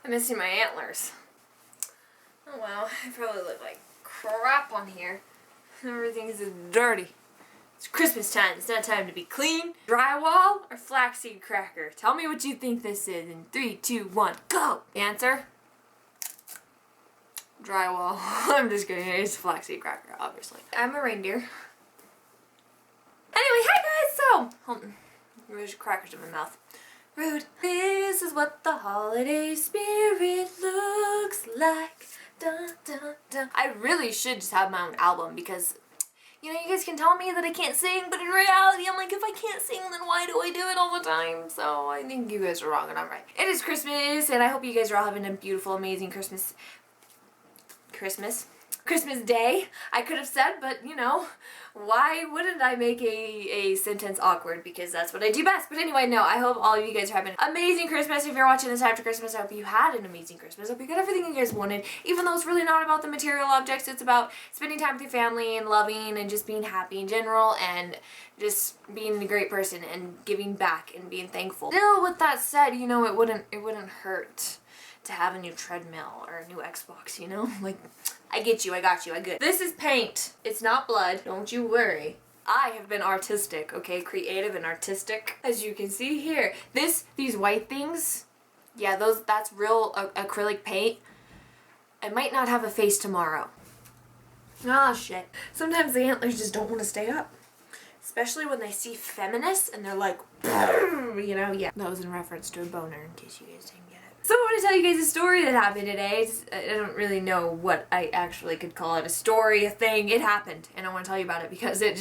I'm missing my antlers. Oh wow, I probably look like crap on here. Everything is dirty. It's Christmas time. It's not time to be clean. Drywall or flaxseed cracker? Tell me what you think this is in 3, 2, 1, go! Answer? Drywall. I'm just kidding. It's flaxseed cracker, obviously. I'm a reindeer. Anyway, hi guys! So, hold on. There's crackers in my mouth. Rude. This is what the holiday spirit looks like. Dun, dun, dun. I really should just have my own album because, you know, you guys can tell me that I can't sing, but in reality, I'm like, if I can't sing, then why do I do it all the time? So I think you guys are wrong and I'm right. It is Christmas, and I hope you guys are all having a beautiful, amazing Christmas Day, I could have said, but you know, why wouldn't I make a sentence awkward? Because that's what I do best. But anyway, no, I hope all of you guys are having an amazing Christmas. If you're watching this after Christmas, I hope you had an amazing Christmas. I hope you got everything you guys wanted, even though it's really not about the material objects. It's about spending time with your family and loving and just being happy in general and just being a great person and giving back and being thankful. Still, with that said, you know, it wouldn't hurt to have a new treadmill or a new Xbox, you know? Like, I get you, I got you, I good. This is paint. It's not blood. Don't you worry. I have been artistic, okay? Creative and artistic. As you can see here. These white things, yeah, that's real acrylic paint. I might not have a face tomorrow. Ah, shit. Sometimes the antlers just don't want to stay up. Especially when they see feminists and they're like, you know, yeah. That was in reference to a boner, in case you guys didn't get it. So I want to tell you guys a story that happened today. I don't really know what I actually could call it. A story, a thing. It happened. And I want to tell you about it because it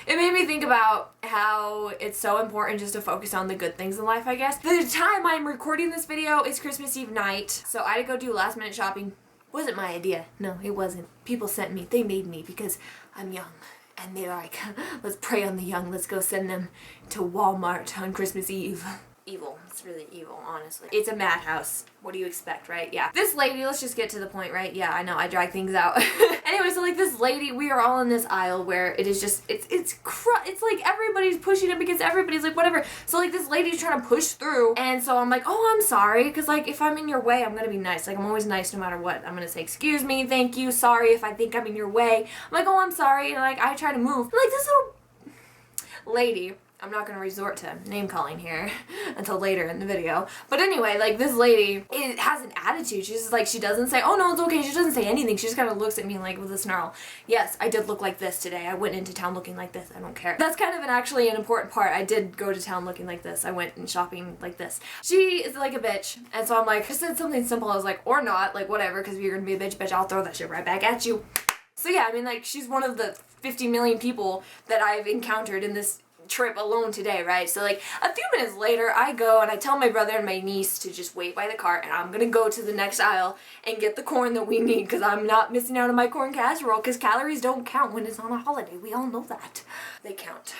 made me think about how it's so important just to focus on the good things in life, I guess. The time I'm recording this video is Christmas Eve night. So I had to go do last minute shopping. Wasn't my idea. No, it wasn't. People sent me. They made me because I'm young. And they're like, let's prey on the young. Let's go send them to Walmart on Christmas Eve. Evil. It's really evil, honestly. It's a madhouse. What do you expect, right? Yeah. This lady, let's just get to the point, right? Yeah, I know, I drag things out. Anyway, so like this lady, we are all in this aisle where it is just, it's like everybody's pushing up against everybody's like whatever. So like this lady's trying to push through, and so I'm like, oh, I'm sorry, because like if I'm in your way, I'm gonna be nice. Like I'm always nice no matter what. I'm gonna say, excuse me, thank you, sorry if I think I'm in your way. I'm like, oh, I'm sorry, and like I try to move. And, like this little lady, I'm not gonna resort to name calling here until later in the video. But anyway, like this lady, it has an attitude. She's just like, she doesn't say, oh no, it's okay. She doesn't say anything. She just kind of looks at me like with a snarl. Yes, I did look like this today. I went into town looking like this. I don't care. That's kind of actually an important part. I did go to town looking like this. I went and shopping like this. She is like a bitch. And so I'm like, I said something simple. I was like, or not, like whatever, because if you're gonna be a bitch, I'll throw that shit right back at you. So yeah, I mean like she's one of the 50 million people that I've encountered in this trip alone today, right? So like a few minutes later I go and I tell my brother and my niece to just wait by the cart, and I'm gonna go to the next aisle and get the corn that we need because I'm not missing out on my corn casserole because calories don't count when it's on a holiday. We all know that. They count.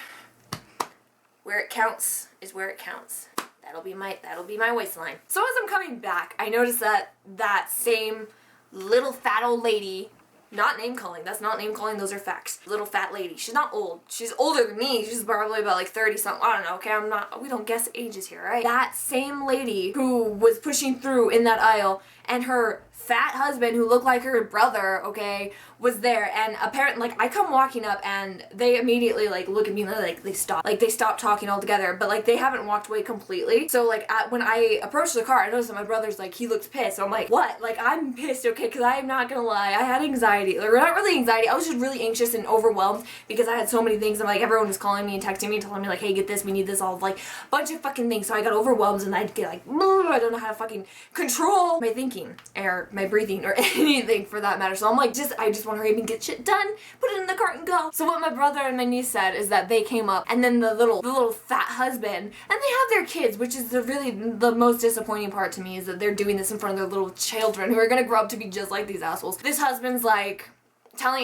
Where it counts is where it counts. That'll be my waistline. So as I'm coming back, I noticed that same little fat old lady. Not name calling. That's not name calling. Those are facts. Little fat lady. She's not old. She's older than me. She's probably about like 30 something. I don't know. Okay, we don't guess ages here, right? That same lady who was pushing through in that aisle and her fat husband who looked like her brother, okay, was there, and apparently, like, I come walking up and they immediately, like, look at me like they stop talking altogether, but like they haven't walked away completely. So like when I approached the car, I noticed that my brother's like, he looks pissed. So I'm like, what? Like I'm pissed, okay, because I'm not gonna lie, I had anxiety, like not really anxiety, I was just really anxious and overwhelmed because I had so many things, and like everyone was calling me and texting me, telling me like, hey, get this, we need this, all like bunch of fucking things. So I got overwhelmed and I'd get like, I don't know how to fucking control my thinking or my breathing or anything for that matter. So I'm like, I just want to hurry up and get shit done, put it in the cart and go. So what my brother and my niece said is that they came up, and then the little fat husband, and they have their kids, which is the most disappointing part to me, is that they're doing this in front of their little children who are gonna grow up to be just like these assholes. This husband's like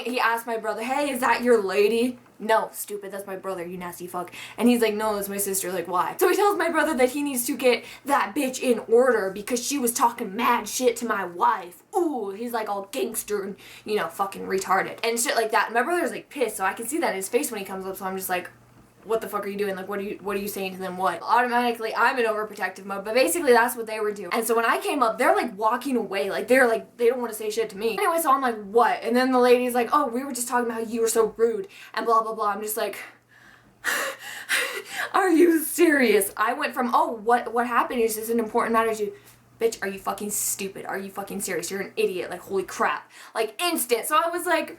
he asked my brother, hey, is that your lady? No, stupid, that's my brother, you nasty fuck. And he's like, no, that's my sister. Like, why? So he tells my brother that he needs to get that bitch in order because she was talking mad shit to my wife. Ooh, he's like all gangster and, you know, fucking retarded and shit like that. And my brother's like pissed, so I can see that in his face when he comes up, so I'm just like, what the fuck are you doing? Like, what are you saying to them? What? Automatically, I'm in overprotective mode, but basically that's what they were doing. And so when I came up, they're like walking away, like they're like, they don't want to say shit to me. Anyway, so I'm like, what? And then the lady's like, oh, we were just talking about how you were so rude and blah, blah, blah. I'm just like, are you serious? I went from, oh, what happened? Is this an important matter to you? Bitch, are you fucking stupid? Are you fucking serious? You're an idiot. Like, holy crap. Like, instant. So I was like,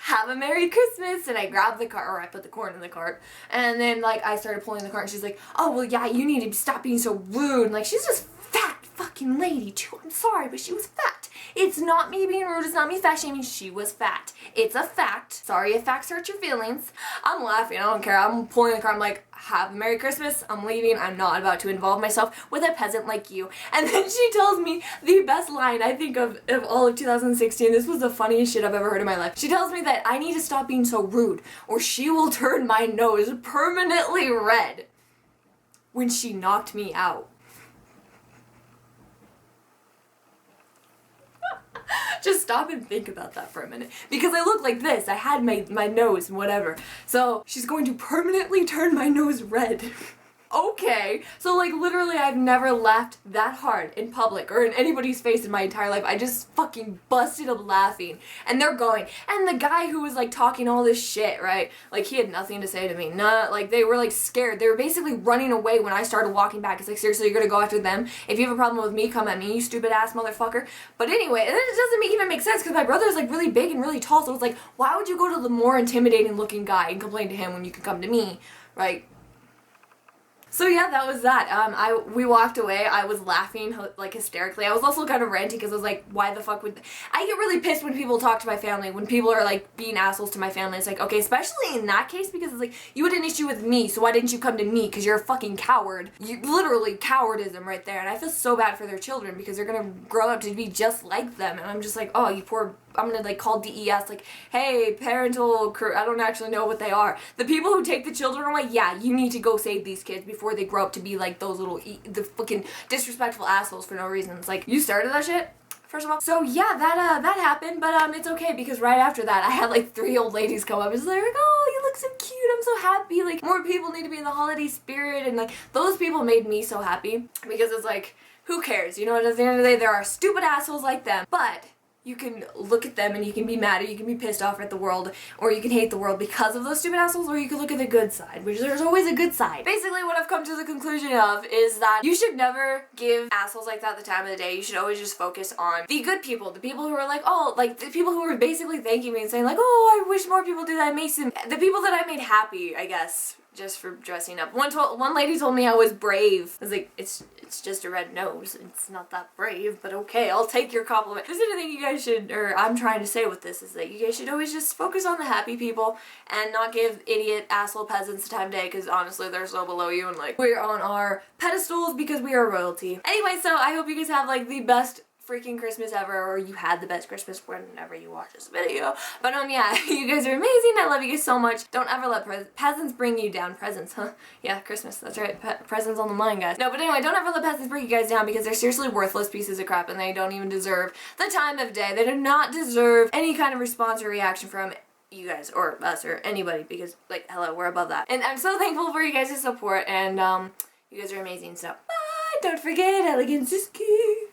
have a Merry Christmas, and I grabbed the cart, or I put the corn in the cart, and then like I started pulling the cart, and she's like, oh well yeah, you need to stop being so rude, and like she's just fat fucking lady too, I'm sorry, but she was fat. It's not me being rude, it's not me fat shaming, she was fat. It's a fact. Sorry if facts hurt your feelings. I'm laughing, I don't care, I'm pulling the cart, I'm like, have a Merry Christmas, I'm leaving, I'm not about to involve myself with a peasant like you. And then she tells me the best line I think of all of 2016, this was the funniest shit I've ever heard in my life. She tells me that I need to stop being so rude or she will turn my nose permanently red when she knocked me out. Just stop and think about that for a minute. Because I look like this. I had my nose and whatever. So she's going to permanently turn my nose red. Okay. So like literally I've never laughed that hard in public or in anybody's face in my entire life. I just fucking busted up laughing. And they're going. And the guy who was like talking all this shit, right? Like he had nothing to say to me. Not like they were like scared. They were basically running away when I started walking back. It's like seriously you're gonna go after them? If you have a problem with me, come at me, you stupid ass motherfucker. But anyway, and then it doesn't even make sense because my brother is like really big and really tall. So it's like why would you go to the more intimidating looking guy and complain to him when you can come to me, right? So yeah, that was that. We walked away. I was laughing like hysterically. I was also kind of ranty because I was like, why the fuck would I get really pissed when people talk to my family, when people are like being assholes to my family. It's like, okay, especially in that case because it's like you had an issue with me, so why didn't you come to me? Because you're a fucking coward. You literally cowardism right there. And I feel so bad for their children because they're gonna grow up to be just like them. And I'm just like, oh, you poor. I'm gonna like call DES like, hey, parental, I don't actually know what they are. The people who take the children away, yeah, you need to go save these kids before they grow up to be like those little, the fucking disrespectful assholes for no reason. It's like, you started that shit? First of all. So yeah, that happened, but it's okay because right after that I had like 3 old ladies come up and they're like, oh, you look so cute, I'm so happy, like more people need to be in the holiday spirit, and like those people made me so happy because it's like, who cares, you know, at the end of the day there are stupid assholes like them, but you can look at them and you can be mad or you can be pissed off at the world or you can hate the world because of those stupid assholes, or you can look at the good side, which there's always a good side. Basically what I've come to the conclusion of is that you should never give assholes like that the time of the day. You should always just focus on the good people, the people who are like, oh, like the people who were basically thanking me and saying like, oh, I wish more people do that, Mason. The people that I made happy, I guess, just for dressing up. One lady told me I was brave. I was like, it's just a red nose. It's not that brave, but okay, I'll take your compliment. This is the thing you guys should, or I'm trying to say with this, is that you guys should always just focus on the happy people and not give idiot asshole peasants the time of day, because honestly they're so below you and like we're on our pedestals because we are royalty. Anyway, so I hope you guys have like the best freaking Christmas ever, or you had the best Christmas whenever you watch this video. But yeah, you guys are amazing. I love you guys so much. Don't ever let peasants bring you down. Presents, huh? Yeah, Christmas. That's right. Presents on the mind, guys. No, but anyway, don't ever let peasants bring you guys down because they're seriously worthless pieces of crap and they don't even deserve the time of day. They do not deserve any kind of response or reaction from you guys or us or anybody because, like, hello, we're above that. And I'm so thankful for you guys' support and you guys are amazing. So, bye! Don't forget, elegance is key.